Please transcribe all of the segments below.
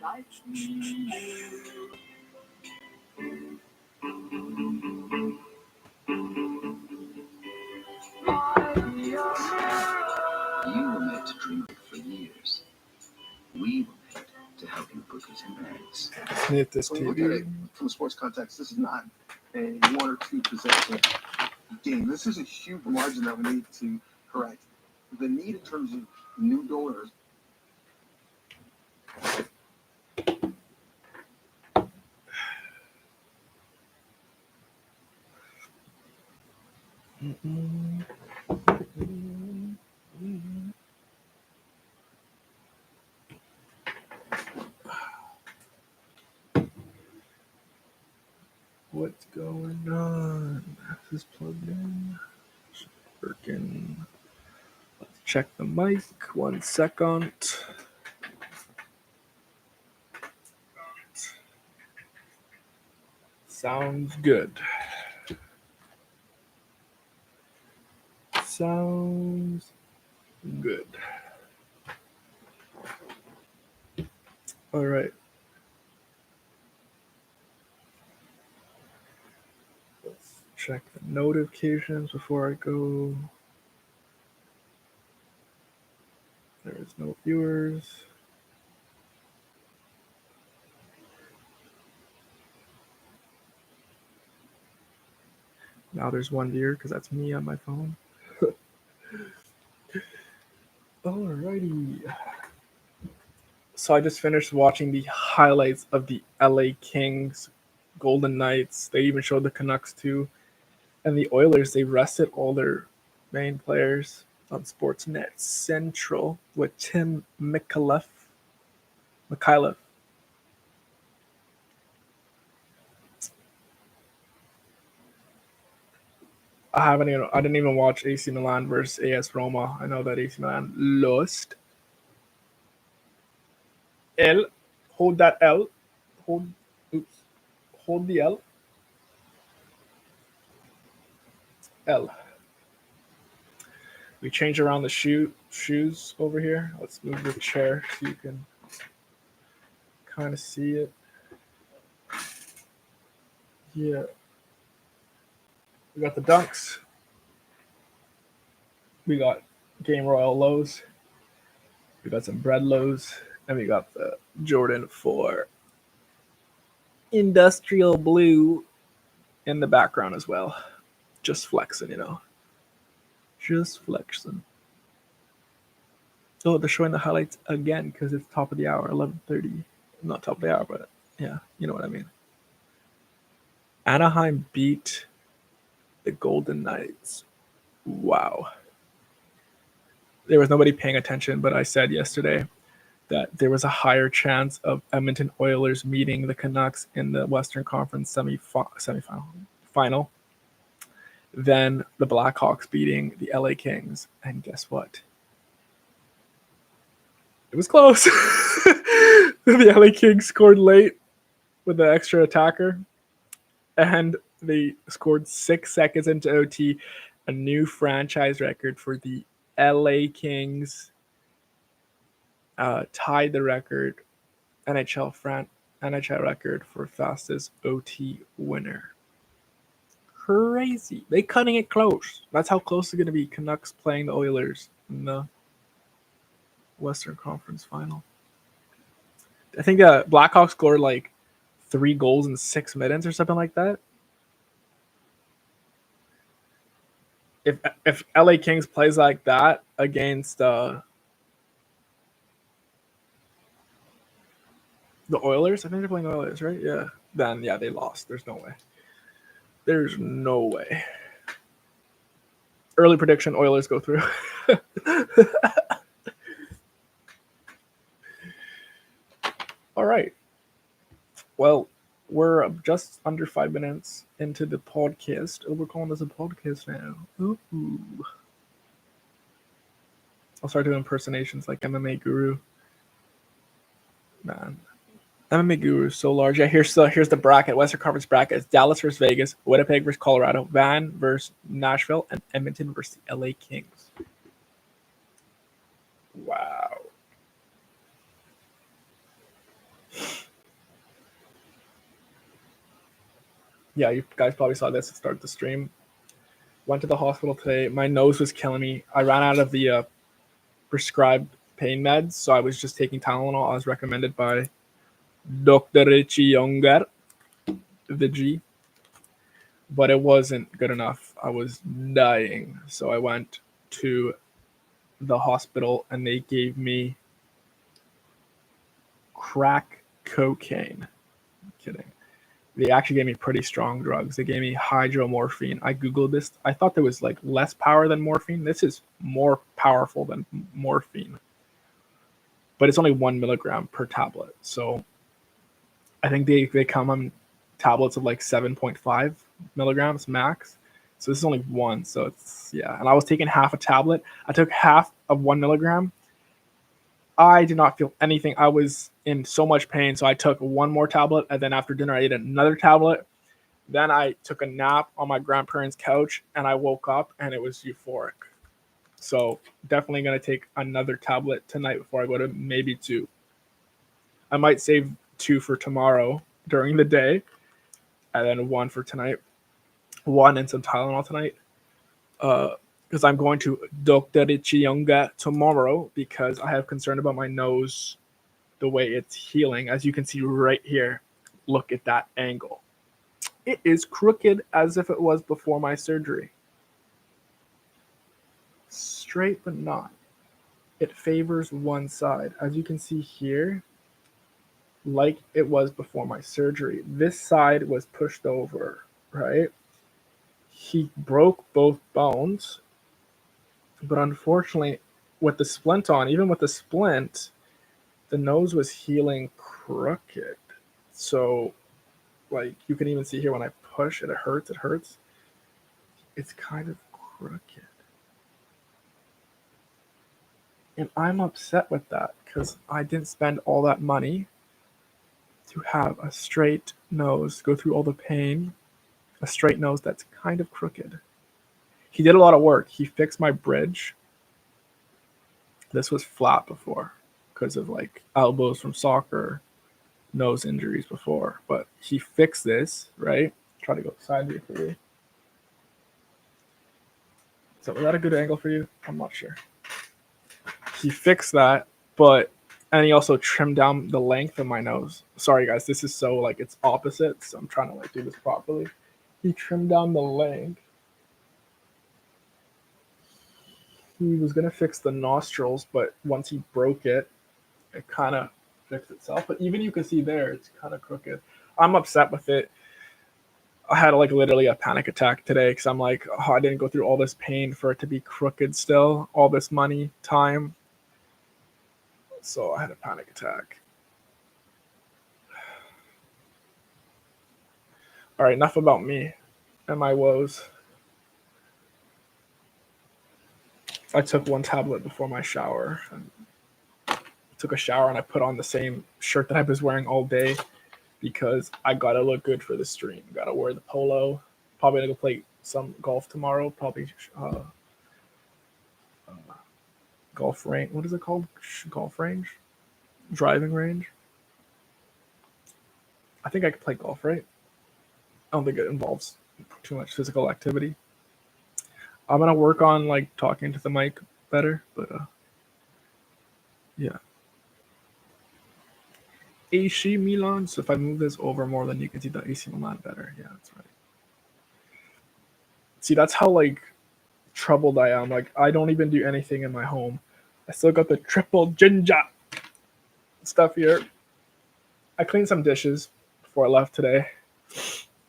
You were meant to dream big for years. We were meant to help you book your bags. Hit this When you look at it TV. from a sports context, this is not a 1 or 2 possession game. This is a huge margin that we need to correct. The need in terms of new donors. What's going on? This is plugged in. It's working. Let's check the mic. 1 second. Sounds good. Sounds good. All right. Let's check the notifications before I go. There is no viewers. Now there's 1 viewer because that's me on my phone. Alrighty. So I just finished watching the highlights of the LA Kings, Golden Knights. They even showed the Canucks too. And the Oilers, they rested all their main players on Sportsnet Central with Tim Mikhailov. I didn't even watch AC Milan versus AS Roma. I know that AC Milan lost. Hold that L. Hold the L. L. We change around the shoes over here. Let's move the chair so you can kind of see it. Yeah. We got the Dunks. We got Game Royal lows. We got some bread lows. And we got the Jordan 4 industrial blue in the background as well. Just flexing, you know. Just flexing. Oh, they're showing the highlights again because it's top of the hour, 11:30. Not top of the hour, but yeah, you know what I mean. Anaheim beat the Golden Knights. Wow. There was nobody paying attention, but I said yesterday that there was a higher chance of Edmonton Oilers meeting the Canucks in the Western Conference semifinal than the Blackhawks beating the LA Kings. And guess what? It was close. The LA Kings scored late with the extra attacker, and they scored 6 seconds into OT, a new franchise record for the LA Kings. Tied the record, NHL record for fastest OT winner. Crazy. They cutting it close. That's how close it's going to be. Canucks playing the Oilers in the Western Conference final. I think Blackhawks scored like 3 goals in 6 minutes or something like that. If LA Kings plays like that against the Oilers, I think they're playing the Oilers, right? Yeah. Then yeah, they lost. There's no way. There's no way. Early prediction: Oilers go through. All right. Well, we're just under 5 minutes into the podcast. Oh, we're calling this a podcast now. Ooh. I'll start doing impersonations like MMA Guru. Man, MMA Guru is so large. Yeah, here's the bracket. Western Conference bracket. It's Dallas versus Vegas, Winnipeg versus Colorado, Van versus Nashville, and Edmonton versus the LA Kings. Wow. Yeah, you guys probably saw this to start the stream. Went to the hospital today. My nose was killing me. I ran out of the prescribed pain meds, so I was just taking Tylenol as recommended by Dr. Richie Younger, the G. But it wasn't good enough. I was dying. So I went to the hospital and they gave me crack cocaine. I'm kidding. They actually gave me pretty strong drugs. They gave me hydromorphine. I Googled this. I thought there was like less power than morphine. This is more powerful than morphine. But it's only 1 milligram per tablet. So I think they come on tablets of like 7.5 milligrams max. So this is only one. So it's, yeah. And I was taking half a tablet. I took half of 1 milligram. I did not feel anything. I was in so much pain. So I took one more tablet. And then after dinner, I ate another tablet. Then I took a nap on my grandparents' couch and I woke up and it was euphoric. So definitely going to take another tablet tonight before I go to maybe 2. I might save 2 for tomorrow during the day and then 1 for tonight. 1 and some Tylenol tonight. Because I'm going to Dr. Ichiyonga tomorrow because I have concern about my nose, the way it's healing. As you can see right here, look at that angle. It is crooked as if it was before my surgery. Straight but not. It favors one side. As you can see here, like it was before my surgery. This side was pushed over, right? He broke both bones, but unfortunately, with the splint on, even with the splint, the nose was healing crooked. So, like, you can even see here when I push it, it hurts. It's kind of crooked. And I'm upset with that because I didn't spend all that money to have a straight nose, go through all the pain, a straight nose that's kind of crooked. He did a lot of work. He fixed my bridge. This was flat before because of like elbows from soccer, nose injuries before. But he fixed this, right? Try to go side view for you. So was that a good angle for you? I'm not sure. He fixed that, and he also trimmed down the length of my nose. Sorry guys, this is so like it's opposite, so I'm trying to like do this properly. He trimmed down the length. He was gonna fix the nostrils, but once he broke it, it kind of fixed itself. But even you can see there, it's kind of crooked. I'm upset with it. I had like literally a panic attack today because I'm like, oh, I didn't go through all this pain for it to be crooked still, all this money, time. So I had a panic attack. All right, enough about me and my woes. I took 1 tablet before my shower. I took a shower and I put on the same shirt that I was wearing all day because I gotta look good for the stream. Gotta wear the polo. Probably gonna go play some golf tomorrow. Probably golf range. What is it called? Golf range? Driving range? I think I could play golf, right? I don't think it involves too much physical activity. I'm gonna work on like talking to the mic better, but yeah. AC Milan. So if I move this over more, then you can see the AC Milan better. Yeah, that's right. See, that's how like troubled I am. Like I don't even do anything in my home. I still got the triple ginger stuff here. I cleaned some dishes before I left today.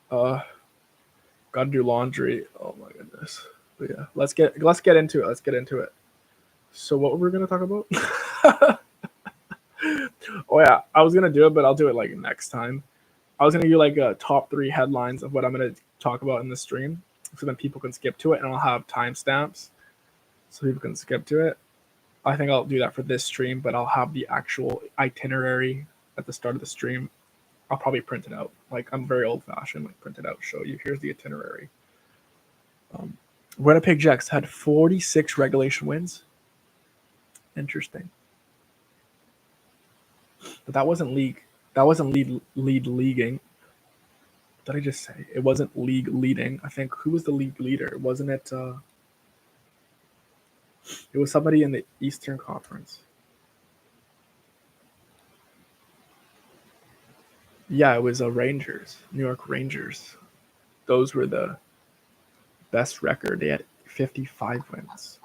Gotta do laundry. Oh my goodness. But yeah, let's get into it. Let's get into it. So what were we gonna talk about? Oh yeah, I was gonna do it, but I'll do it like next time. I was gonna do like a top 3 headlines of what I'm gonna talk about in the stream, so then people can skip to it, and I'll have timestamps so people can skip to it. I think I'll do that for this stream, but I'll have the actual itinerary at the start of the stream. I'll probably print it out. Like I'm very old-fashioned, like print it out, show you. Here's the itinerary. Winnipeg Jets had 46 regulation wins. Interesting. But that wasn't league. That wasn't lead leaguing. did I just say? It wasn't league leading. I think who was the league leader? Wasn't it? It was somebody in the Eastern Conference. Yeah, it was Rangers, New York Rangers. Those were the best record. They had 55 wins.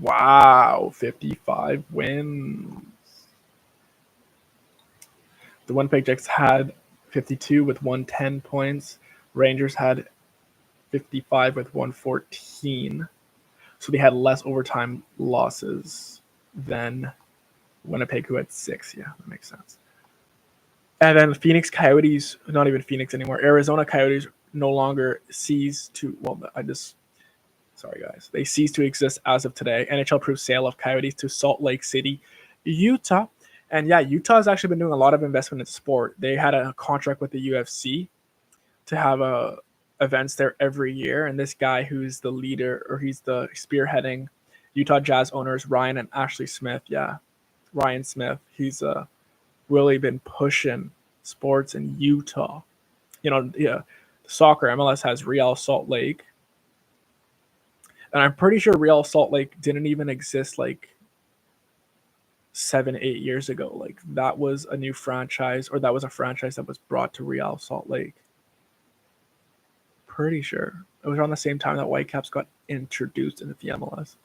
Wow, 55 wins. The Winnipeg Jets had 52 with 110 points. Rangers had 55 with 114. So they had less overtime losses than Winnipeg, who had 6. Yeah, that makes sense. And then Phoenix Coyotes, not even Phoenix anymore. Arizona Coyotes no longer cease to, sorry guys, they cease to exist as of today. NHL approved sale of Coyotes to Salt Lake City, Utah. And yeah, Utah has actually been doing a lot of investment in sport. They had a contract with the UFC to have events there every year. And this guy who's the leader, or he's the spearheading Utah Jazz owners, Ryan and Ashley Smith. Yeah, Ryan Smith. He's really been pushing sports in Utah. Yeah, soccer, MLS has Real Salt Lake. And I'm pretty sure Real Salt Lake didn't even exist like 7-8 years ago. Like that was a new franchise, or that was a franchise that was brought to Real Salt Lake. Pretty sure it was around the same time that Whitecaps got introduced into the MLS.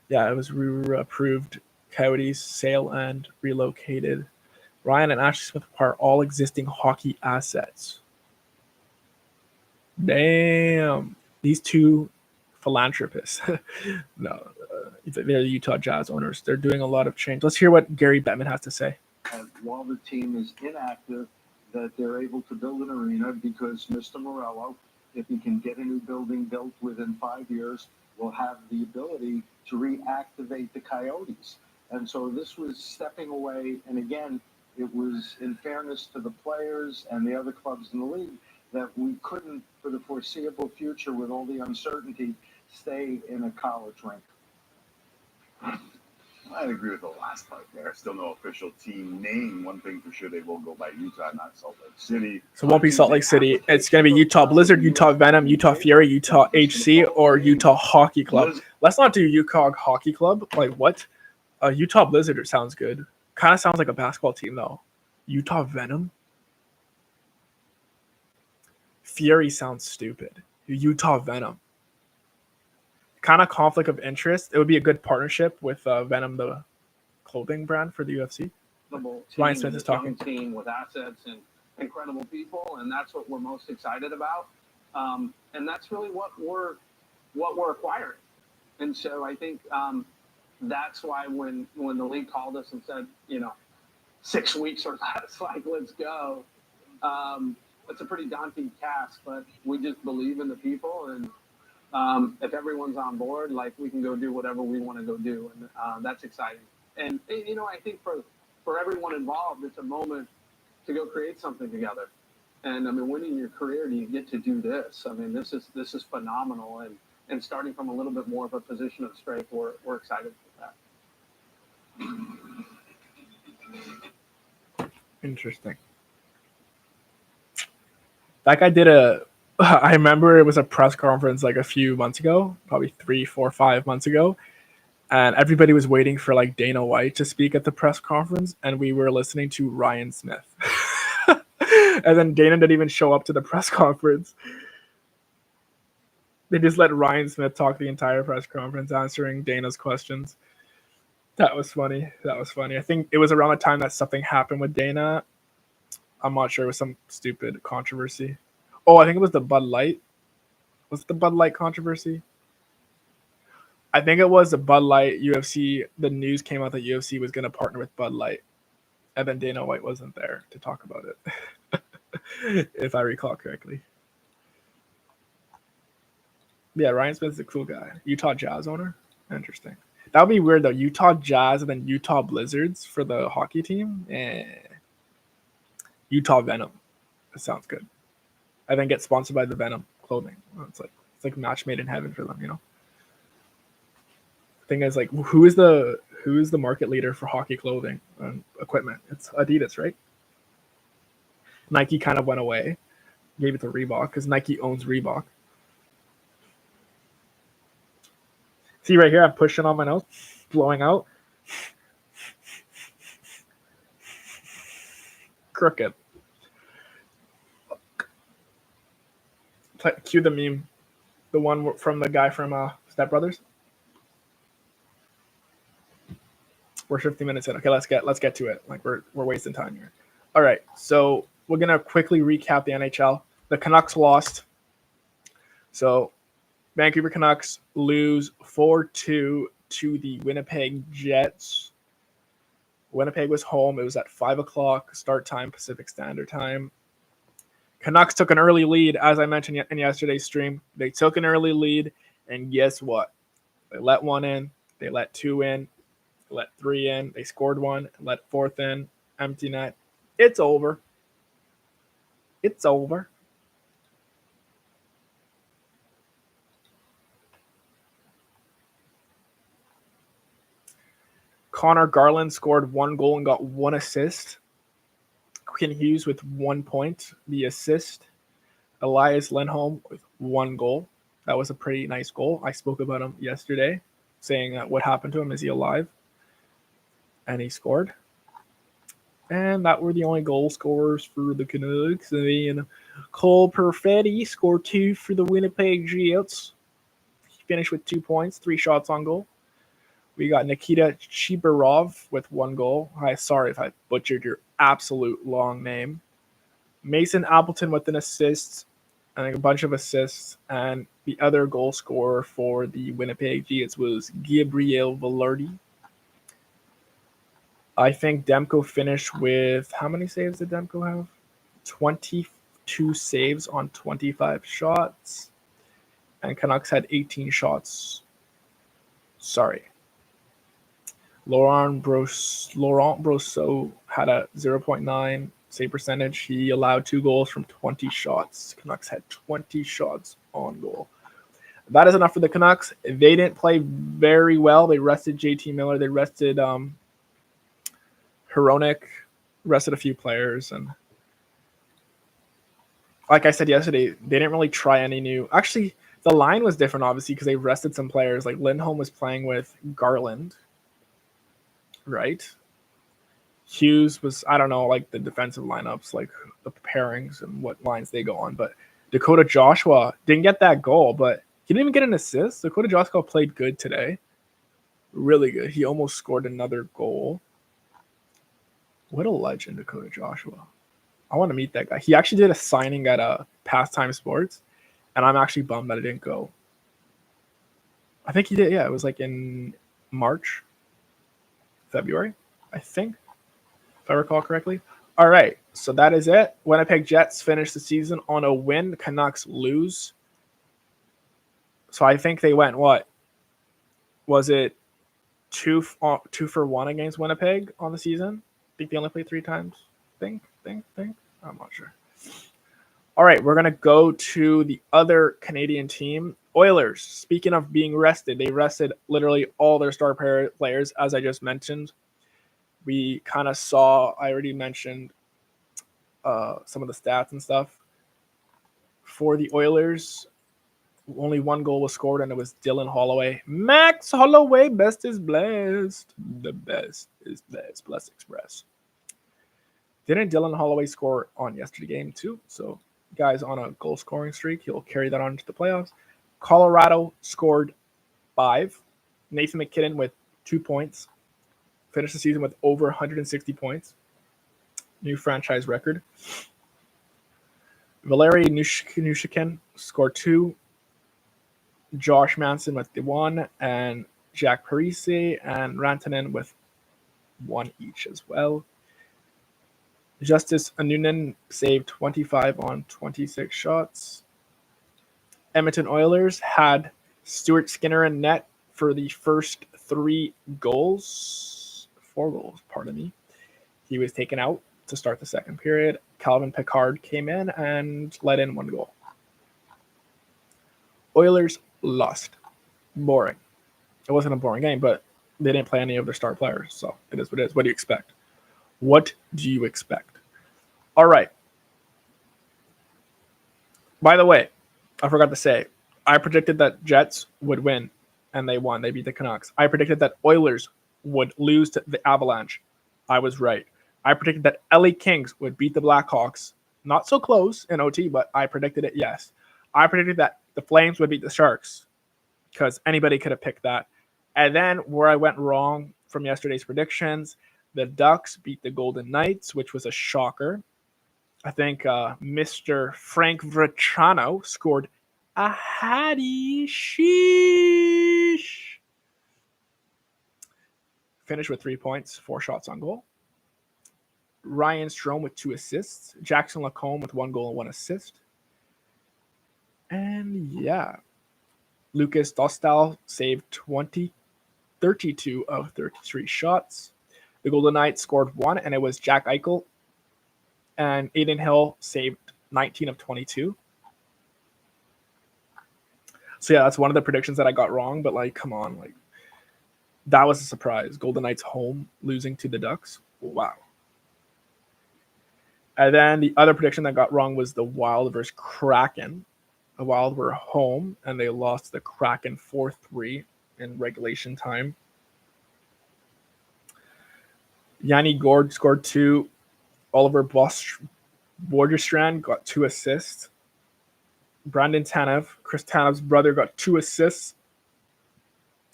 Yeah, it was approved. Coyotes sale and relocated. Ryan and Ashley Smith are all existing hockey assets. Damn, these two philanthropists. No, they're the Utah Jazz owners. They're doing a lot of change. Let's hear what Gary Bettman has to say. And while the team is inactive, that they're able to build an arena because Mr. Morello, if he can get a new building built within 5 years, will have the ability to reactivate the Coyotes. And so this was stepping away. And again, it was in fairness to the players and the other clubs in the league that we couldn't, for the foreseeable future, with all the uncertainty, stay in a college rink. I'd agree with the last part there. Still no official team name. One thing for sure, they will go by Utah, not Salt Lake City. So it won't be Salt Lake City. It's going to be Utah Blizzard, Utah Venom, Utah Fury, Utah HC, or Utah Hockey Club. Let's not do UCOG Hockey Club. Like what? Utah Blizzard sounds good. Kind of sounds like a basketball team though. Utah Venom. Fury sounds stupid. Utah Venom. Kind of conflict of interest. It would be a good partnership with Venom, the clothing brand for the UFC. Ryan Smith is talking. Team with assets and incredible people, and that's what we're most excited about. And that's really what we're acquiring. And so I think that's why when the league called us and said, 6 weeks or less, like let's go. It's a pretty daunting task, but we just believe in the people, and if everyone's on board, like we can go do whatever we want to go do, and that's exciting. And I think for everyone involved, it's a moment to go create something together. And I mean, when in your career do you get to do this? I mean, this is phenomenal, and starting from a little bit more of a position of strength, we're excited for that. Interesting. That guy did I remember it was a press conference like a few months ago, probably 3, 4, 5 months ago. And everybody was waiting for like Dana White to speak at the press conference. And we were listening to Ryan Smith. And then Dana didn't even show up to the press conference. They just let Ryan Smith talk the entire press conference, answering Dana's questions. That was funny. I think it was around the time that something happened with Dana. I'm not sure. It was some stupid controversy. Oh, I think it was the Bud Light. Was it the Bud Light controversy? I think it was the Bud Light UFC. The news came out that UFC was going to partner with Bud Light. And then Dana White wasn't there to talk about it, if I recall correctly. Yeah, Ryan Smith's a cool guy. Utah Jazz owner. Interesting. That would be weird, though. Utah Jazz and then Utah Blizzards for the hockey team. Utah Venom. That sounds good. I then get sponsored by the Venom clothing. It's like match made in heaven for them, Thing is, like, who is the market leader for hockey clothing and equipment? It's Adidas, right? Nike kind of went away, gave it to Reebok because Nike owns Reebok. See right here, I'm pushing on my nose, blowing out. Crooked. Cue the meme, the one from the guy from Step Brothers. We're 50 minutes in. Okay, let's get to it. Like we're wasting time here. All right, so we're gonna quickly recap the NHL. The Canucks lost. So Vancouver Canucks lose 4-2 to the Winnipeg Jets. Winnipeg was home. It was at 5 o'clock start time, Pacific Standard Time. Canucks took an early lead, as I mentioned in yesterday's stream. They took an early lead, and guess what? They let one in. They let two in. They let three in. They scored one. Let fourth in. Empty net. It's over. It's over. Connor Garland scored 1 goal and got 1 assist. Quinn Hughes with 1 point, the assist. Elias Lindholm with 1 goal. That was a pretty nice goal. I spoke about him yesterday, saying what happened to him. Is he alive? And he scored. And that were the only goal scorers for the Canucks. And then Cole Perfetti scored 2 for the Winnipeg Jets. He finished with 2 points, 3 shots on goal. We got Nikita Chibarov with 1 goal. Sorry if I butchered your absolute long name. Mason Appleton with an assist and a bunch of assists. And the other goal scorer for the Winnipeg Jets was Gabriel Velarde. I think Demko finished with, how many saves did Demko have? 22 saves on 25 shots. And Canucks had 18 shots. Sorry. Laurent Brosseau had a 0.9 save percentage. He allowed 2 goals from 20 shots. Canucks had 20 shots on goal. That is enough for the Canucks. They didn't play very well. They rested JT Miller. They rested Hronek, rested a few players. And like I said yesterday, they didn't really try any new. Actually, the line was different, obviously, because they rested some players. Like Lindholm was playing with Garland. Right. Hughes was, I don't know, like the defensive lineups, like the pairings and what lines they go on. But Dakota Joshua didn't get that goal, but he didn't even get an assist. Dakota Joshua played good today. Really good. He almost scored another goal. What a legend, Dakota Joshua. I want to meet that guy. He actually did a signing at Pastime Sports, and I'm actually bummed that I didn't go. I think he did. Yeah, it was like in March. February, I think, if I recall correctly. All right, so that is it. Winnipeg Jets finish the season on a win. Canucks lose. So I think they went, what? Was it 2 for 1 against Winnipeg on the season? I think they only played 3 times. Think. I'm not sure. All right, we're going to go to the other Canadian team, Oilers. Speaking of being rested, they rested literally all their star players, as I just mentioned. We kind of saw, I already mentioned some of the stats and stuff. For the Oilers, only 1 goal was scored, and it was Dylan Holloway. Max Holloway, best is blessed. The best is blessed. Blessed Express. Didn't Dylan Holloway score on yesterday's game too? So guys on a goal scoring streak, he'll carry that on to the playoffs. Colorado scored 5. Nathan McKinnon with 2 points. Finished the season with over 160 points. New franchise record. Valeri Nushkin scored 2. Josh Manson with the 1. And Jack Parise and Rantanen with 1 each as well. Justice Anunen saved 25 on 26 shots. Edmonton Oilers had Stuart Skinner in net for the first 4 goals, pardon me. He was taken out to start the second period. Calvin Pickard came in and let in 1 goal. Oilers lost. Boring. It wasn't a boring game, but they didn't play any of their star players, so it is what it is. What do you expect? All right. By the way, I forgot to say, I predicted that Jets would win, and they won. They beat the Canucks. I predicted that Oilers would lose to the Avalanche. I was right. I predicted that LA Kings would beat the Blackhawks. Not so close in OT, but I predicted it, yes. I predicted that the Flames would beat the Sharks because anybody could have picked that. And then where I went wrong from yesterday's predictions, the Ducks beat the Golden Knights, which was a shocker. I think Mr. Frank Vrachano scored a hattie. Sheesh. Finished with 3 points, 4 shots on goal. Ryan Strome with 2 assists. Jackson Lacombe with 1 goal and 1 assist. And yeah, Lucas Dostal saved 32 of 33 shots. The Golden Knights scored 1, and it was Jack Eichel. And Aiden Hill saved 19 of 22. So yeah, that's one of the predictions that I got wrong. But like, come on, like that was a surprise. Golden Knights home losing to the Ducks. Wow. And then the other prediction that got wrong was the Wild versus Kraken. The Wild were home and they lost the Kraken 4-3 in regulation time. Yanni Gord scored 2. Oliver Borgerstrand got 2 assists. Brandon Tanev, Chris Tanev's brother, got 2 assists.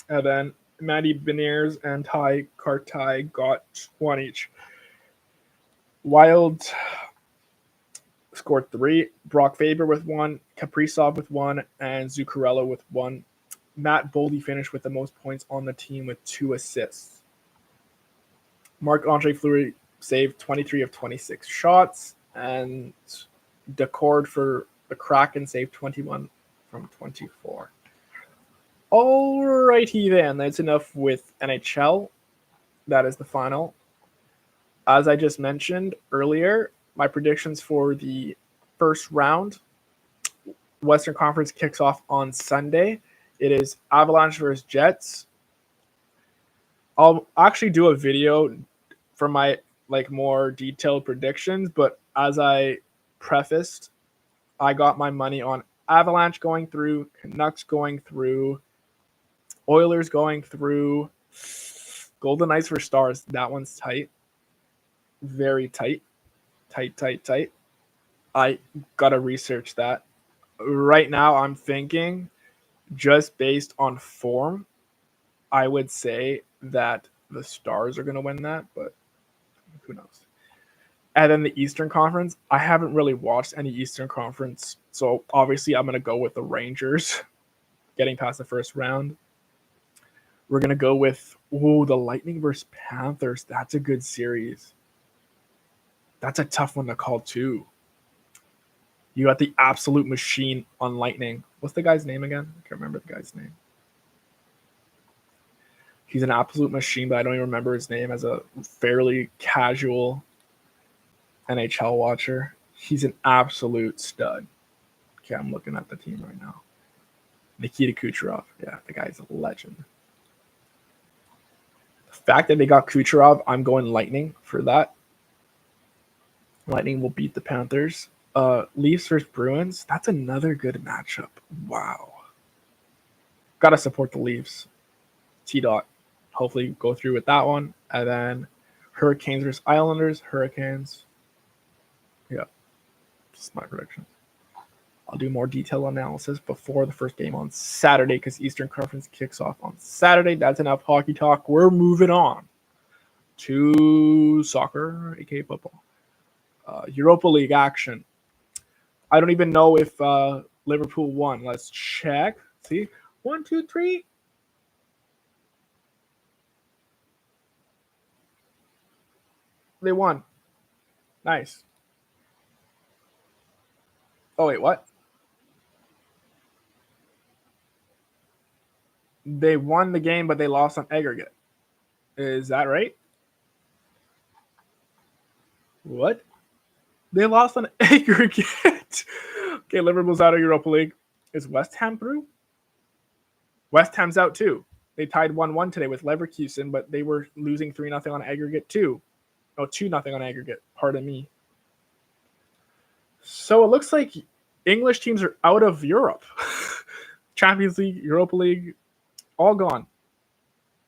And then Matty Beniers and Ty Kartai got 1 each. Wild scored 3. Brock Faber with 1. Kaprizov with 1. And Zuccarello with 1. Matt Boldy finished with the most points on the team with 2 assists. Marc-Andre Fleury saved 23 of 26 shots, and Decord for the Kraken saved 21 from 24. Alrighty then, that's enough with NHL. That is the final. As I just mentioned earlier, my predictions for the first round. Western Conference kicks off on Sunday. It is Avalanche versus Jets. I'll actually do a video for my more detailed predictions, but as I prefaced, I got my money on Avalanche going through, Canucks going through, Oilers going through, Golden Knights for Stars. That one's tight. Very tight. Tight. I gotta research that. Right now, I'm thinking, just based on form, I would say that the Stars are going to win that, but who knows? And then the Eastern Conference, I haven't really watched any Eastern Conference, so obviously I'm going to go with the Rangers getting past the first round. We're going to go with, the Lightning versus Panthers. That's a good series. That's a tough one to call, too. You got the absolute machine on Lightning. What's the guy's name again? I can't remember the guy's name. He's an absolute machine, but I don't even remember his name as a fairly casual NHL watcher. He's an absolute stud. Okay, I'm looking at the team right now. Nikita Kucherov. Yeah, the guy's a legend. The fact that they got Kucherov, I'm going Lightning for that. Lightning will beat the Panthers. Leafs versus Bruins. That's another good matchup. Wow. Gotta support the Leafs. T-Dot. Hopefully go through with that one. And then Hurricanes versus Islanders. Hurricanes. Yeah. Just my prediction. I'll do more detailed analysis before the first game on Saturday because Eastern Conference kicks off on Saturday. That's enough hockey talk. We're moving on to soccer, aka football. Europa League action. I don't even know if Liverpool won. Let's check. See? 1, 2, 3. They won. Nice. Oh, wait, what? They won the game, but they lost on aggregate. Is that right? What? They lost on aggregate. Okay, Liverpool's out of Europa League. Is West Ham through? West Ham's out too. They tied 1-1 today with Leverkusen, but they were losing 3-0 on aggregate too. Oh, 2-0 on aggregate. Pardon me. So it looks like English teams are out of Europe. Champions League, Europa League, all gone.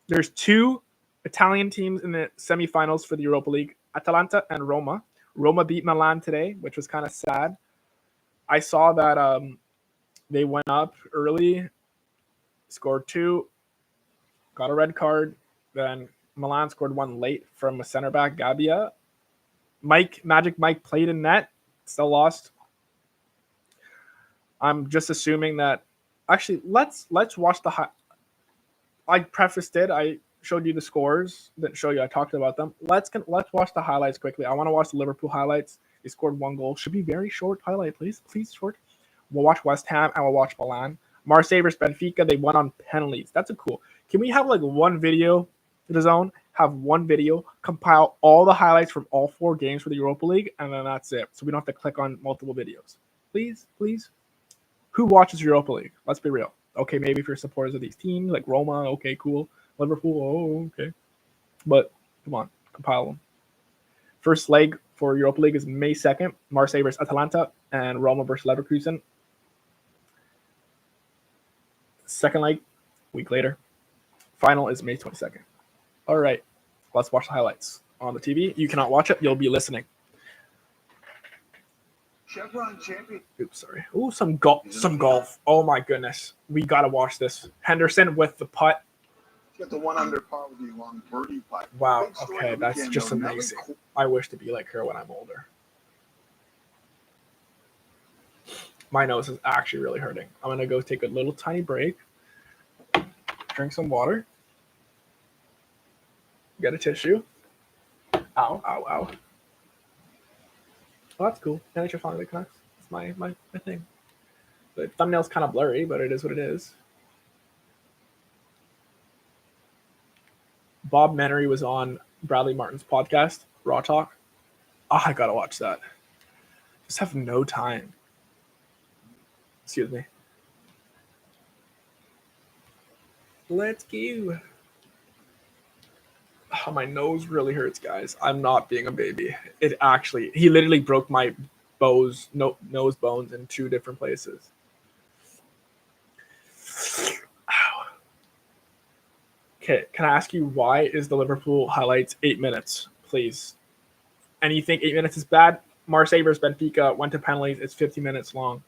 There's 2 Italian teams in the semifinals for the Europa League, Atalanta and Roma. Roma beat Milan today, which was kind of sad. I saw that they went up early, scored 2, got a red card. Then Milan scored 1 late from a center back, Gabbia. Magic Mike played in net, still lost. I'm just assuming that. Actually, let's watch the. I prefaced it. I showed you the scores. Didn't show you. I talked about them. Let's watch the highlights quickly. I want to watch the Liverpool highlights. They scored 1 goal. Should be very short highlight, please short. We'll watch West Ham and we'll watch Milan. Marseille versus Benfica. They won on penalties. That's a cool. Can we have like one video to the zone? Have one video, compile all the highlights from all 4 games for the Europa League, and then that's it. So we don't have to click on multiple videos. Please. Who watches Europa League? Let's be real. Okay, maybe if you're supporters of these teams, like Roma, okay, cool. Liverpool, oh, okay. But come on, compile them. First leg for Europa League is May 2nd, Marseille versus Atalanta, and Roma versus Leverkusen. Second leg, week later. Final is May 22nd. All right, let's watch the highlights on the TV. You cannot watch it. You'll be listening. Chevron champion. Oops, sorry. Ooh, some golf. Oh, my goodness. We got to watch this. Henderson with the putt. Got the 1 under par with the long birdie putt. Wow, okay, that's just amazing. I wish to be like her when I'm older. My nose is actually really hurting. I'm going to go take a little tiny break. Drink some water. Get a tissue. Ow. Oh, that's cool. NHL following the Canucks. It's my thing. The thumbnail's kind of blurry, but it is what it is. Bob Menery was on Bradley Martin's podcast, Raw Talk. Oh, I gotta watch that. Just have no time. Excuse me. Let's go. Oh, my nose really hurts, guys. I'm not being a baby. He literally broke my nose bones in 2 different places. Ow. Okay, can I ask you, why is the Liverpool highlights 8 minutes, please? And you think 8 minutes is bad? Marseille versus Benfica went to penalties. It's 50 minutes long.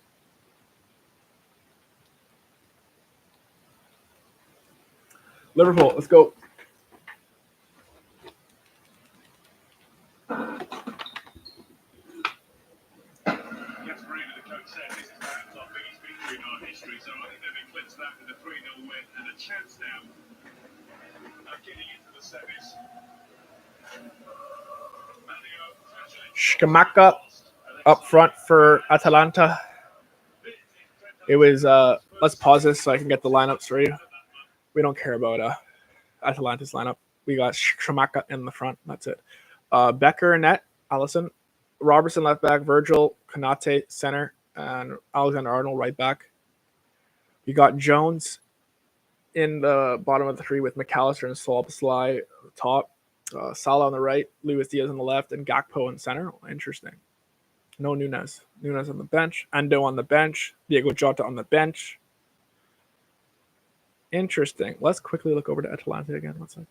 Liverpool, let's go. So I think they've eclipsed that with a 3-0 win and a chance now of getting into the semis. Shkamaka up front for Atalanta. It was let's pause this so I can get the lineups for you. We don't care about Atalanta's lineup. We got Shkamaka in the front. That's it. Becker in net, Allison, Robertson left back, Virgil, Konate center, and Alexander-Arnold right back. You got Jones in the bottom of the 3 with McAllister and Szoboszlai top. Salah on the right, Luis Diaz on the left, and Gakpo in center. Interesting. No Nunes. Nunes on the bench. Endo on the bench. Diego Jota on the bench. Interesting. Let's quickly look over to Atalanta again. One second.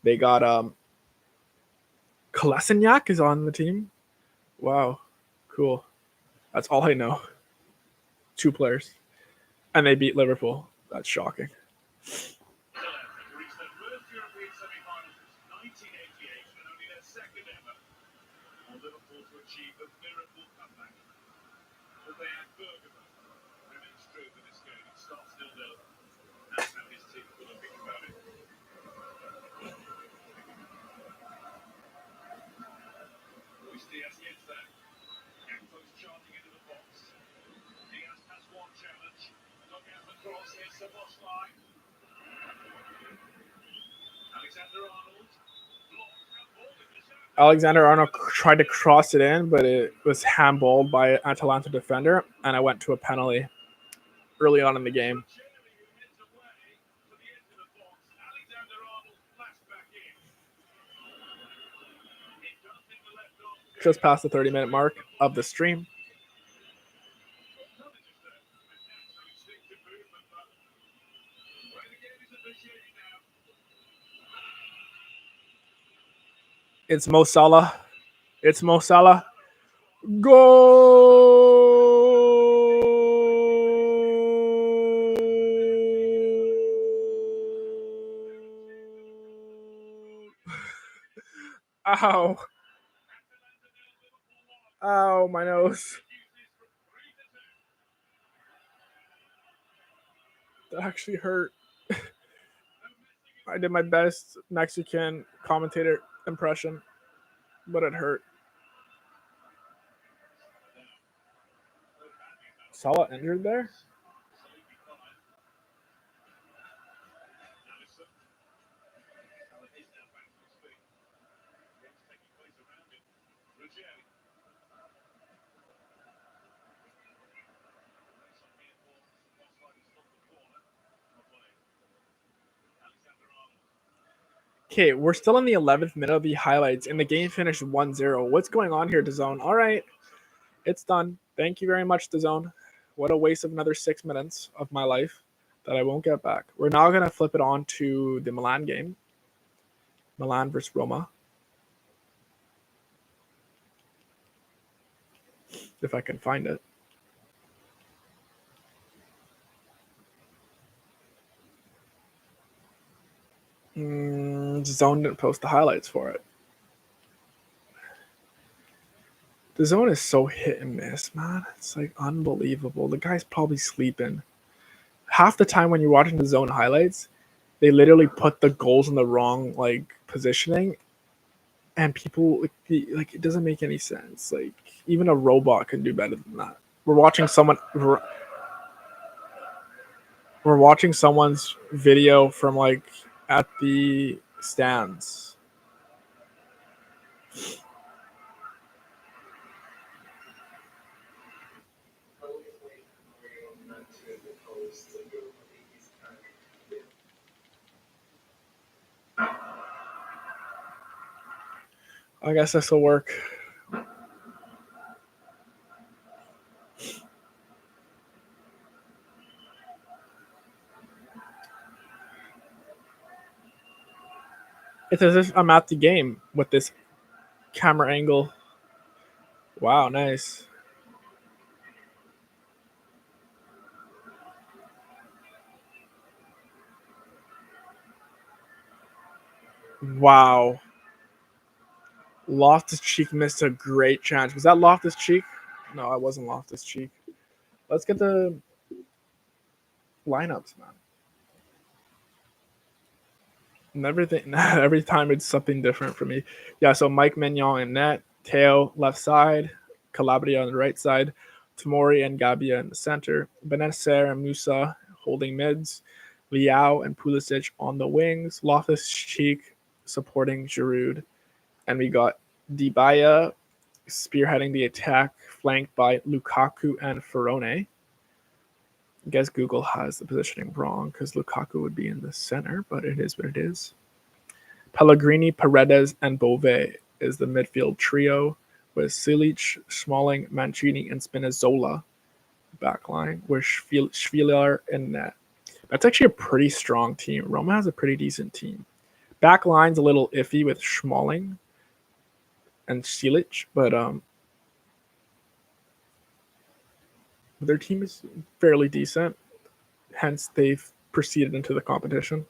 They got Kolasinac is on the team. Wow. Cool. That's all I know. 2 players. And they beat Liverpool. That's shocking. Alexander-Arnold tried to cross it in, but it was handballed by an Atalanta defender, and I went to a penalty early on in the game. Just past the 30-minute mark of the stream. It's Mo Salah. It's Mo Salah. Goal! Ow. Ow, my nose. That actually hurt. I did my best Mexican commentator impression, but it hurt. Salah injured there? Okay, we're still in the 11th minute of the highlights, and the game finished 1-0. What's going on here, DAZN? All right, it's done. Thank you very much, DAZN. What a waste of another 6 minutes of my life that I won't get back. We're now going to flip it on to the Milan game. Milan versus Roma. If I can find it. DAZN didn't post the highlights for it. DAZN is so hit and miss, man. It's like unbelievable. The guy's probably sleeping. Half the time when you're watching DAZN highlights, they literally put the goals in the wrong like positioning, and people like it doesn't make any sense. Like even a robot can do better than that. We're watching someone's video from like at the stands. I guess this will work. It's as if I'm at the game with this camera angle. Wow, nice. Wow. Loftus-Cheek missed a great chance. Was that Loftus-Cheek? No, it wasn't Loftus-Cheek. Let's get the lineups, man. And every time it's something different for me. Yeah, so Mike Mignon in net, Teo left side, Calabria on the right side, Tomori and Gabia in the center, Benacer and Musa holding mids, Liao and Pulisic on the wings, Loftus-Cheek supporting Giroud, and we got Dybala spearheading the attack, flanked by Lukaku and Ferrone. I guess Google has the positioning wrong because Lukaku would be in the center, but it is what it is. Pellegrini, Paredes, and Bove is the midfield trio with Silic, Smalling, Mancini, and Spinazzola backline with Schwiller in net. That's actually a pretty strong team. Roma has a pretty decent team. Backline's a little iffy with Smalling and Silic, but their team is fairly decent. Hence, they've proceeded into the competition.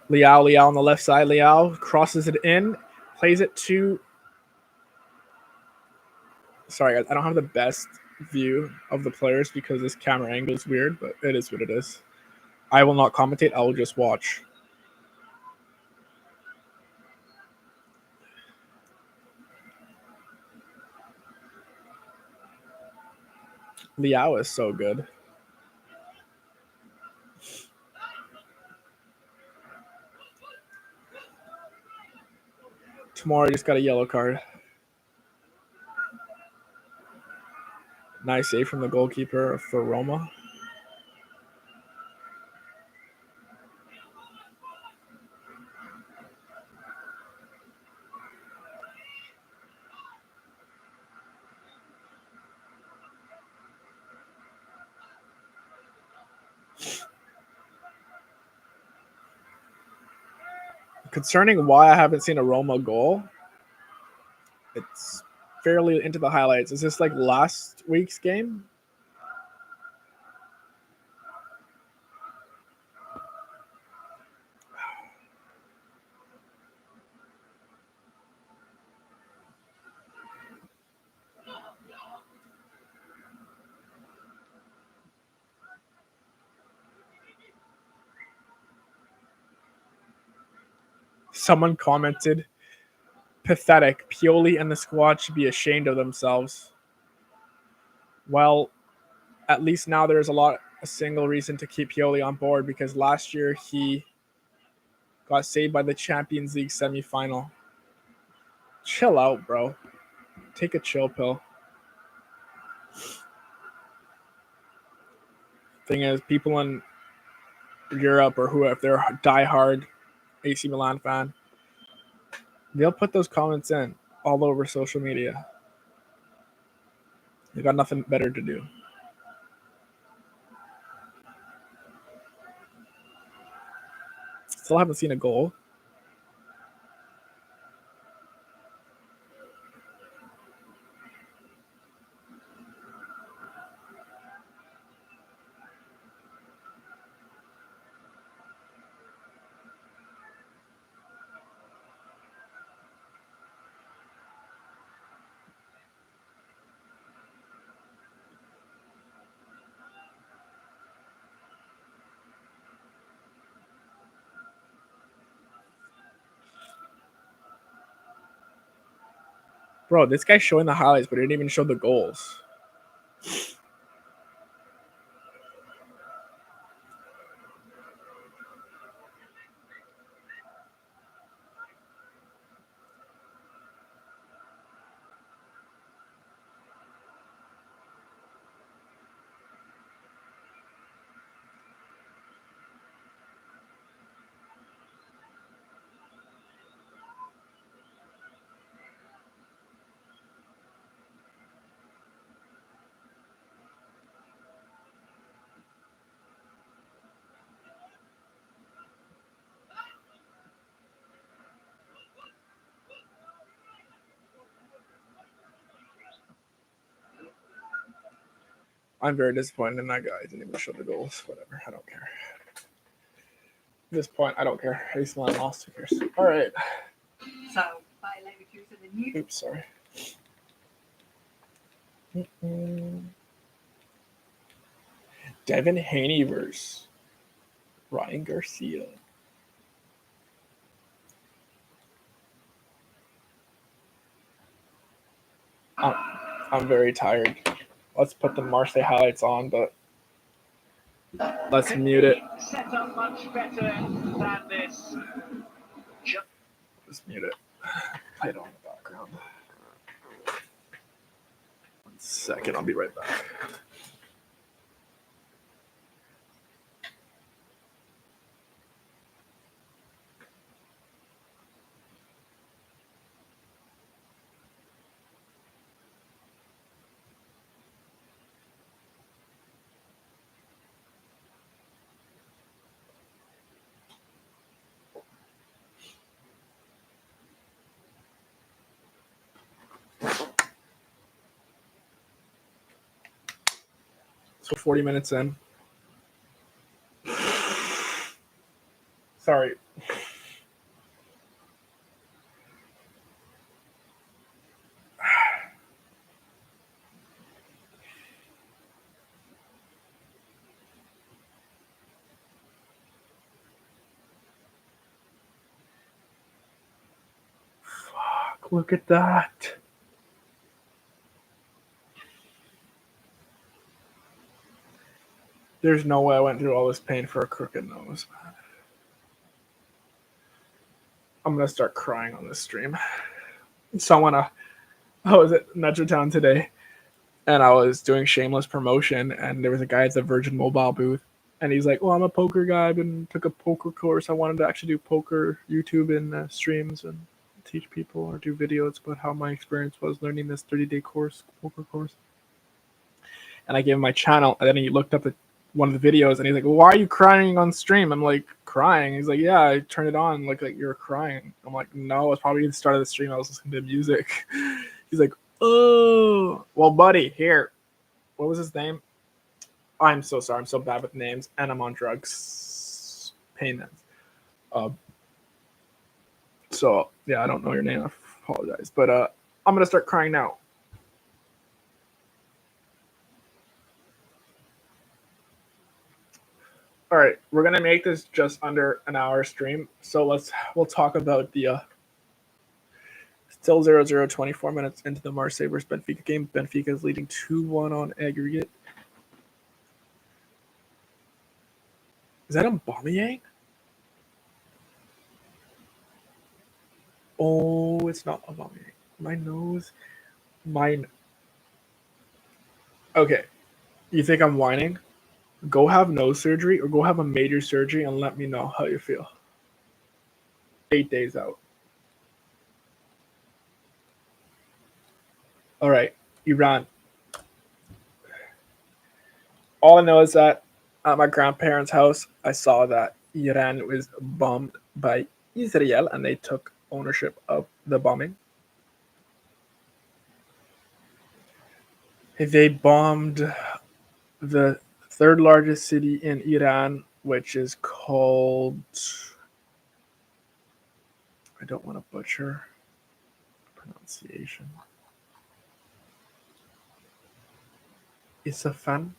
Liao on the left side. Liao crosses it in, plays it to... Sorry, I don't have the best view of the players because this camera angle is weird, but it is what it is. I will not commentate. I will just watch. Liao is so good. Tomorrow just got a yellow card. Nice save from the goalkeeper for Roma. Concerning why I haven't seen a Roma goal, it's fairly into the highlights. Is this like last week's game? Someone commented, pathetic. Pioli and the squad should be ashamed of themselves. Well, at least now there's a single reason to keep Pioli on board, because last year he got saved by the Champions League semifinal. Chill out, bro. Take a chill pill. Thing is, people in Europe or whoever, if they're a diehard AC Milan fan, they'll put those comments in all over social media. They got nothing better to do. Still haven't seen a goal. Bro, this guy's showing the highlights, but he didn't even show the goals. I'm very disappointed in that guy. He didn't even show the goals. Whatever. I don't care. At this point, I don't care. AC Milan lost. Who cares? All right. So, by Leverkusen, the new. Oops, sorry. Devin Haney versus Ryan Garcia. I'm very tired. Let's put the Marseille highlights on, but let's mute it. Set up much better than this. Just mute it. Play it on the background. 1 second, I'll be right back. So 40 minutes in. Sorry. Fuck, look at that. There's no way I went through all this pain for a crooked nose. I'm gonna start crying on this stream. I was at Metrotown today, and I was doing shameless promotion, and there was a guy at the Virgin Mobile booth, and he's like, "Well, I'm a poker guy. Took a poker course. I wanted to actually do poker YouTube and streams and teach people or do videos about how my experience was learning this 30-day poker course." And I gave him my channel, and then he looked up at one of the videos, and he's like, "Well, why are you crying on stream?" I'm like, "Crying?" He's like, "Yeah, I turned it on, like you're crying." I'm like, "No, it's probably the start of the stream. I was listening to music." He's like, "Oh, well, buddy, here. What was his name?" I'm so sorry. I'm so bad with names, and I'm on drugs. Pain meds. So yeah, I don't know your name. I apologize, but I'm gonna start crying now. All right, we're gonna make this just under an hour stream. So we'll talk about the still 0-0, 24 minutes into the Marseille versus Benfica game. Benfica is leading 2-1 on aggregate. Is that Aubameyang? Oh, it's not Aubameyang. My nose. Mine. Okay. You think I'm whining? Go have nose surgery or go have a major surgery and let me know how you feel. 8 days out. All right, Iran. All I know is that at my grandparents' house, I saw that Iran was bombed by Israel and they took ownership of the bombing. They bombed the third largest city in Iran, which is called, I don't want to butcher pronunciation. Isfahan.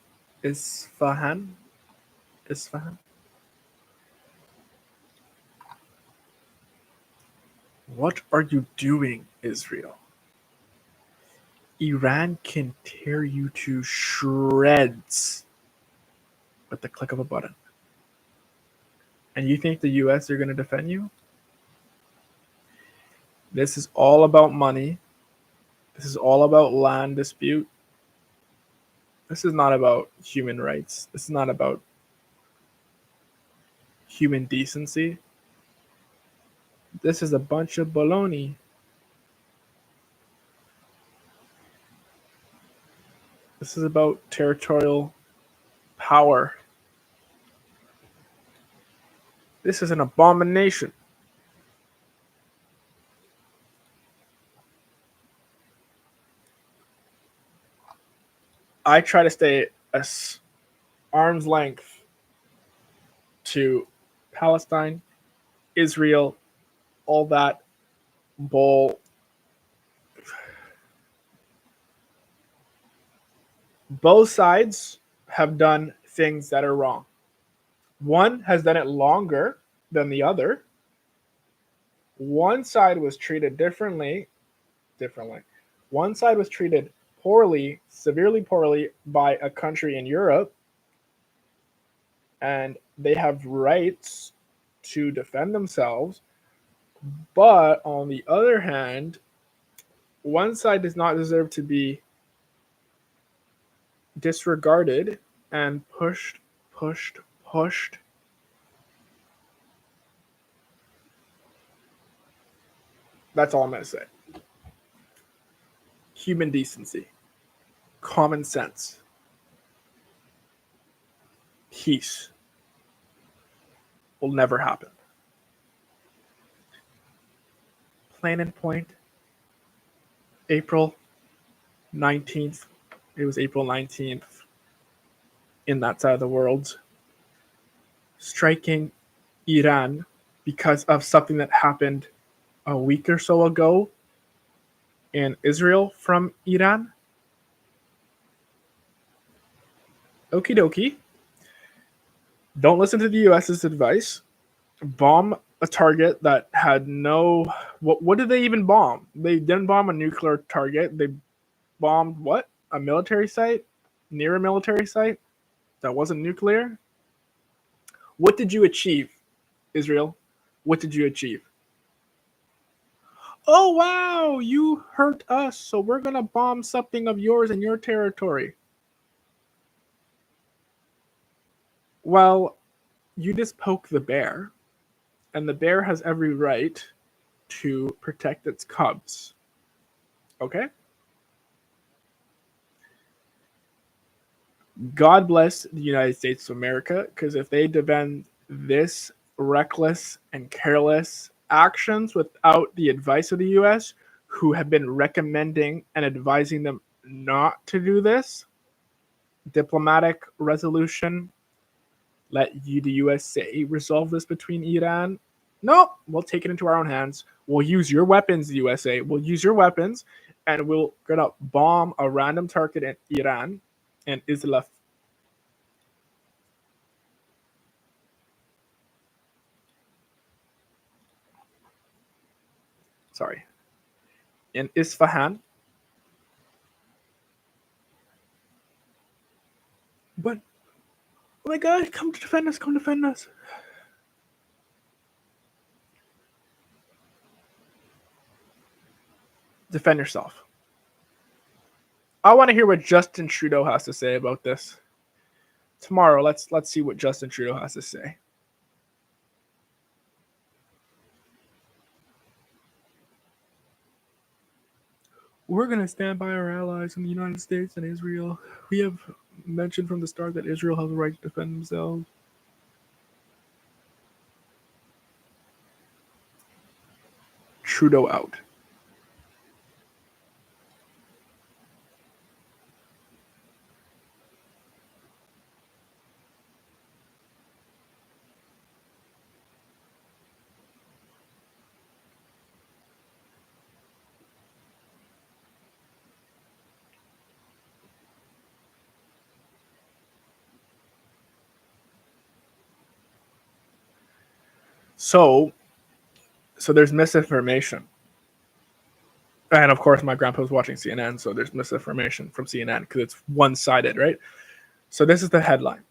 What are you doing, Israel? Iran can tear you to shreds with the click of a button. And you think the US are going to defend you? This is all about money. This is all about land dispute. This is not about human rights. This is not about human decency. This is a bunch of baloney. This is about territorial power. This is an abomination. I try to stay as arm's length to Palestine, Israel, all that bull. Both sides have done things that are wrong. One has done it longer than the other. One side was treated differently. One side was treated poorly, severely poorly by a country in Europe, and they have rights to defend themselves. But on the other hand, one side does not deserve to be disregarded and pushed. That's all I'm going to say. Human decency, common sense, peace will never happen. Plain and point, April 19th. It was April 19th in that side of the world. Striking Iran because of something that happened a week or so ago in Israel from Iran. Okie dokie. Don't listen to the US's advice. Bomb a target that had no... What did they even bomb? They didn't bomb a nuclear target. They bombed what? A military site? Near a military site? that wasn't nuclear? What did you achieve, Israel? What did you achieve? Oh, wow, you hurt us, so we're going to bomb something of yours in your territory. Well, you just poke the bear, and the bear has every right to protect its cubs. Okay? God bless the United States of America, because if they defend this reckless and careless actions without the advice of the U.S., who have been recommending and advising them not to do this, diplomatic resolution, let the USA resolve this between Iran. No, we'll take it into our own hands. We'll use your weapons, the USA. We'll use your weapons, and we're going to bomb a random target in Iran and Islam. Sorry. In Isfahan. But, oh my God, come to defend us, come defend us. Defend yourself. I want to hear what Justin Trudeau has to say about this. Tomorrow, let's see what Justin Trudeau has to say. We're going to stand by our allies in the United States and Israel. We have mentioned from the start that Israel has a right to defend themselves. Trudeau out. So there's misinformation. And of course, my grandpa was watching CNN, so there's misinformation from CNN because it's one-sided, right? So this is the headline.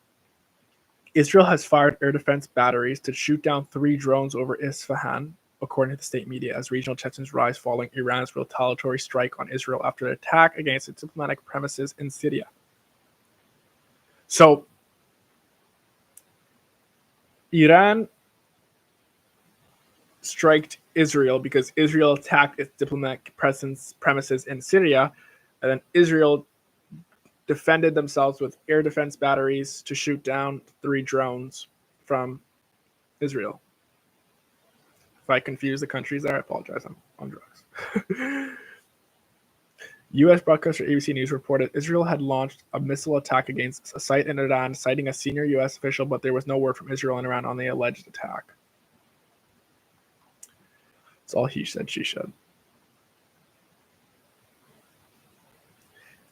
Israel has fired air defense batteries to shoot down 3 drones over Isfahan, according to the state media, as regional tensions rise following Iran's retaliatory strike on Israel after an attack against its diplomatic premises in Syria. So Iran striked Israel because Israel attacked its diplomatic premises in Syria, and then Israel defended themselves with air defense batteries to shoot down 3 drones from Israel. If I confuse the countries there, I apologize. I'm on drugs. U.S. broadcaster ABC News reported Israel had launched a missile attack against a site in Iran, citing a senior U.S. official, but there was no word from Israel and Iran on the alleged attack. It's all he said, she said.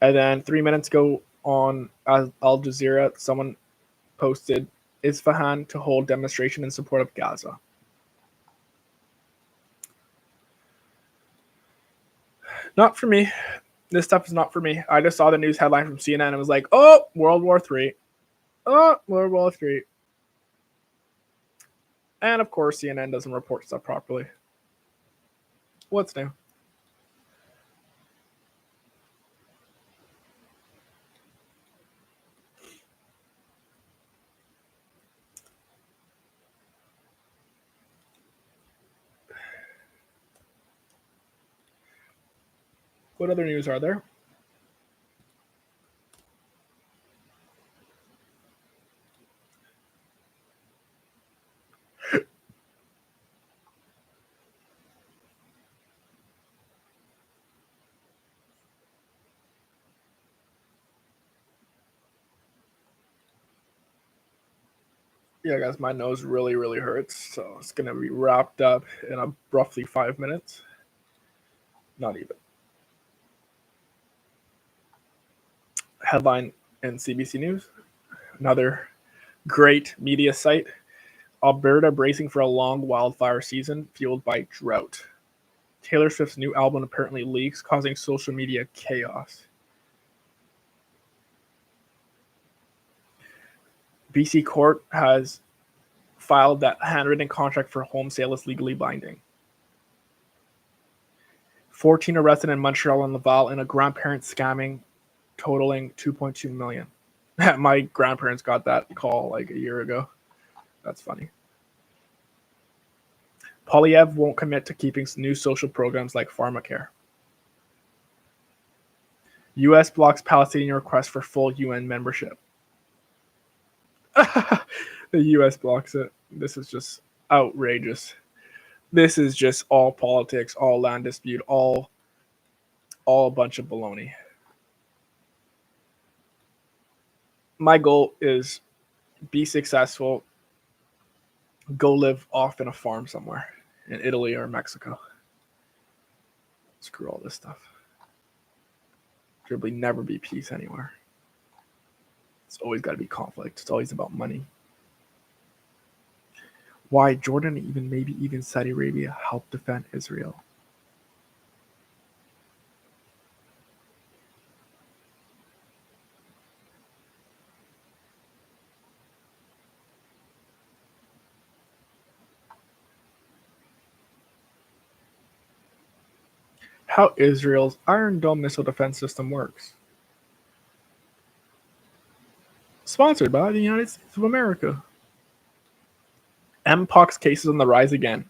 And then 3 minutes ago on Al Jazeera, someone posted Isfahan to hold demonstration in support of Gaza. Not for me. This stuff is not for me. I just saw the news headline from CNN and was like, oh, World War III. Oh, World War III. And of course, CNN doesn't report stuff properly. What's new? What other news are there? Yeah, guys, my nose really, really hurts, so it's going to be wrapped up in a roughly 5 minutes. Not even. Headline in CBC News. Another great media site. Alberta bracing for a long wildfire season fueled by drought. Taylor Swift's new album apparently leaks, causing social media chaos. BC court has filed that handwritten contract for home sale is legally binding. 14 arrested in Montreal and Laval in a grandparent scamming totaling $2.2 million. My grandparents got that call like a year ago. That's funny. Polyev won't commit to keeping new social programs like pharmacare. U.S. blocks Palestinian request for full UN membership. The U.S. blocks it. This is just outrageous. This is just all politics, all land dispute, all a bunch of baloney. My goal is be successful, go live off in a farm somewhere in Italy or Mexico. Screw all this stuff. There'll never be peace anywhere. It's always got to be conflict. It's always about money. Why Jordan, maybe even Saudi Arabia, help defend Israel? How Israel's Iron Dome missile defense system works. Sponsored by the United States of America. Mpox cases on the rise again.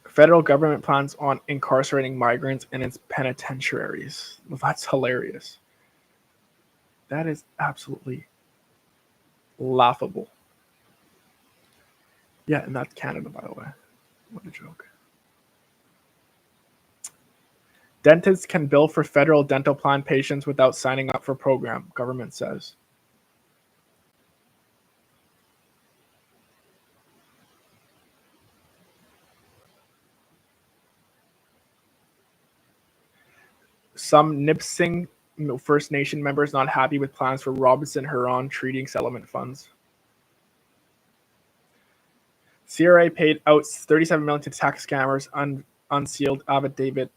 Federal government plans on incarcerating migrants in its penitentiaries. Well, that's hilarious. That is absolutely laughable. Yeah, and that's Canada, by the way. What a joke. Dentists can bill for federal dental plan patients without signing up for program, government says. Some Nipissing First Nation members not happy with plans for Robinson Huron treating settlement funds. CRA paid out $37 million to tax scammers, unsealed affidavit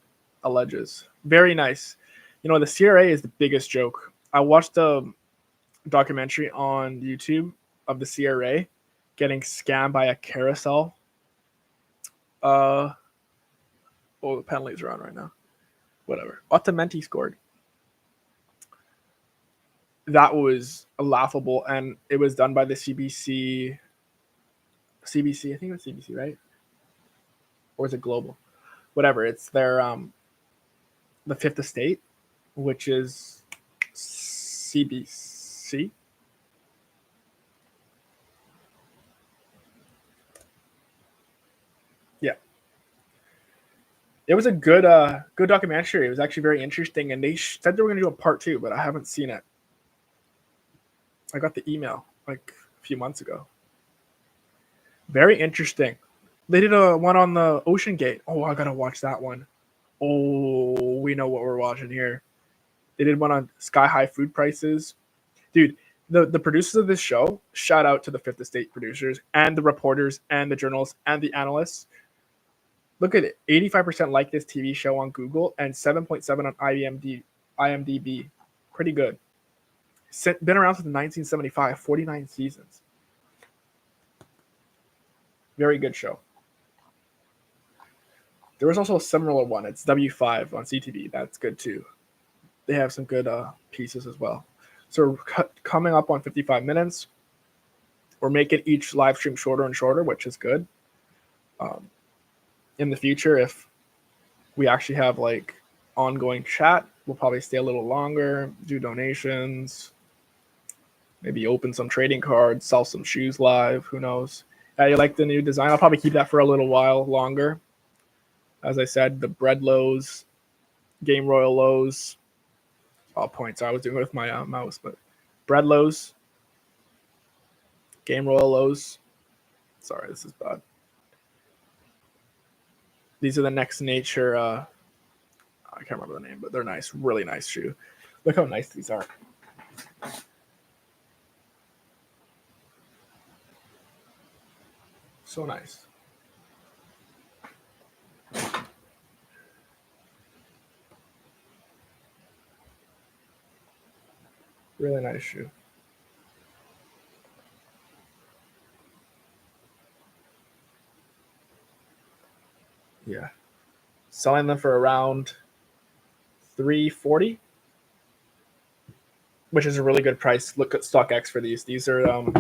alleges. Very nice. You know, the CRA is the biggest joke. I watched a documentary on YouTube of the CRA getting scammed by a carousel. The penalties are on right now. Whatever. Otamendi scored. That was laughable, and it was done by the CBC, I think it was CBC, right? Or is it Global? Whatever. It's their the Fifth Estate, which is CBC. Yeah. It was a good documentary. It was actually very interesting, and they said they were going to do a part 2, but I haven't seen it. I got the email like a few months ago. Very interesting. They did a one on the Ocean Gate. Oh, I gotta watch that one. Oh, we know what we're watching here. They did one on sky high food prices. Dude, the producers of this show, shout out to the Fifth Estate producers and the reporters and the journalists and the analysts. Look at it. 85% like this TV show on Google and 7.7 on IMDb. Pretty good. Been around since 1975, 49 seasons. Very good show. There was also a similar one. It's W5 on CTV. That's good too. They have some good pieces as well. So we're coming up on 55 minutes. We're making each live stream shorter and shorter, which is good. In the future, if we actually have like ongoing chat, we'll probably stay a little longer, do donations, maybe open some trading cards, sell some shoes live. Who knows? You like the new design? I'll probably keep that for a little while longer. As I said, the bread lows, game royal lows, all points. I was doing it with my mouse, but bread lows, game royal lows. Sorry, this is bad. These are the Next Nature. I can't remember the name, but they're nice, really nice shoe. Look how nice these are. So nice. Really nice shoe. Yeah. Selling them for around $340, which is a really good price. Look at StockX for these. These are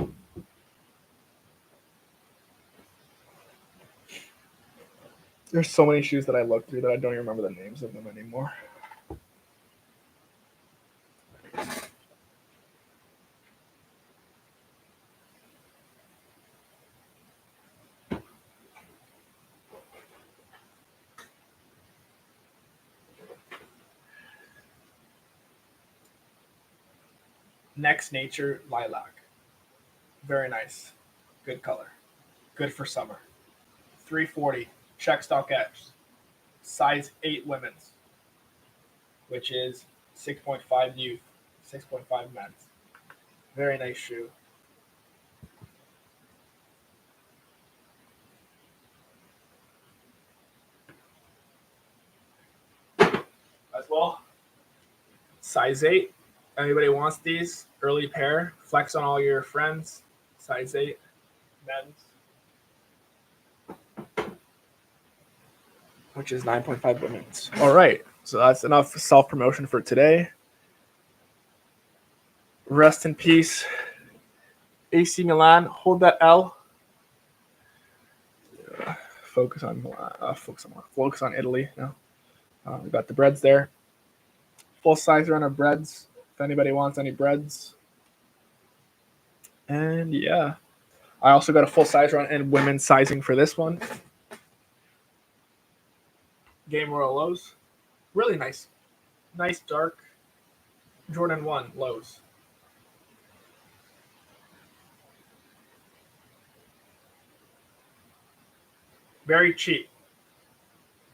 there's so many shoes that I looked through that I don't even remember the names of them anymore. Next Nature Lilac. Very nice. Good color. Good for summer. $340. Check StockX. Size 8 women's, which is 6.5 youth, 6.5 men's. Very nice shoe. As well, size 8. Anybody wants these? Early pair. Flex on all your friends. Size 8. Men's. Which is 9.5 women's. All right. So that's enough self-promotion for today. Rest in peace. AC Milan. Hold that L. Focus on Italy. No. We got the breads there. Full size run of breads. If anybody wants any breads. And yeah. I also got a full size run and women's sizing for this one. Game Royal lows. Really nice. Nice dark Jordan 1 lows. Very cheap.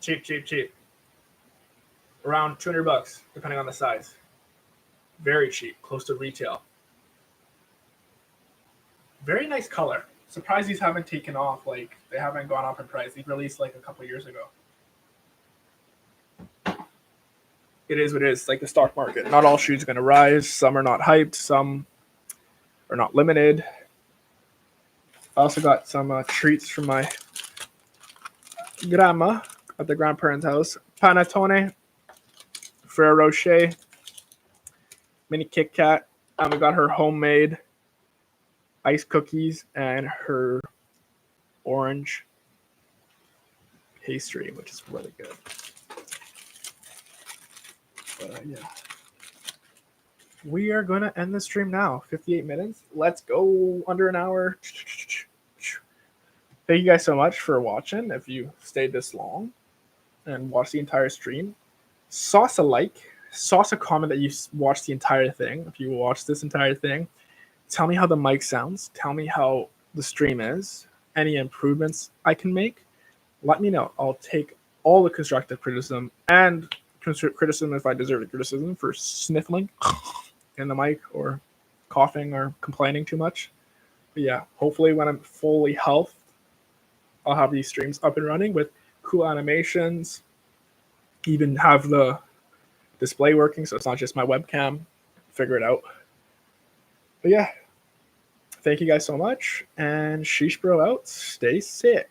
Cheap. Around $200 depending on the size. Very cheap, close to retail. Very nice color. Surprised these haven't taken off. Like, they haven't gone up in price. These released like a couple years ago. It is what it is. Like the stock market. Not all shoes are going to rise. Some are not hyped. Some are not limited. I also got some treats from my grandma at the grandparents' house. Panettone, Ferrero Rocher, mini Kit Kat. And we got her homemade ice cookies and her orange pastry, which is really good. But yeah. We are going to end the stream now. 58 minutes. Let's go under an hour. Thank you guys so much for watching. If you stayed this long and watched the entire stream, sauce a like, sauce a comment that you watched the entire thing. If you watched this entire thing, tell me how the mic sounds. Tell me how the stream is. Any improvements I can make, let me know. I'll take all the constructive criticism and criticism if I deserve the criticism for sniffling in the mic or coughing or complaining too much. But yeah, hopefully when I'm fully healthy, I'll have these streams up and running with cool animations, even have the display working so it's not just my webcam. Figure it out. But yeah, thank you guys so much, and Sheesh Bro out. Stay sick.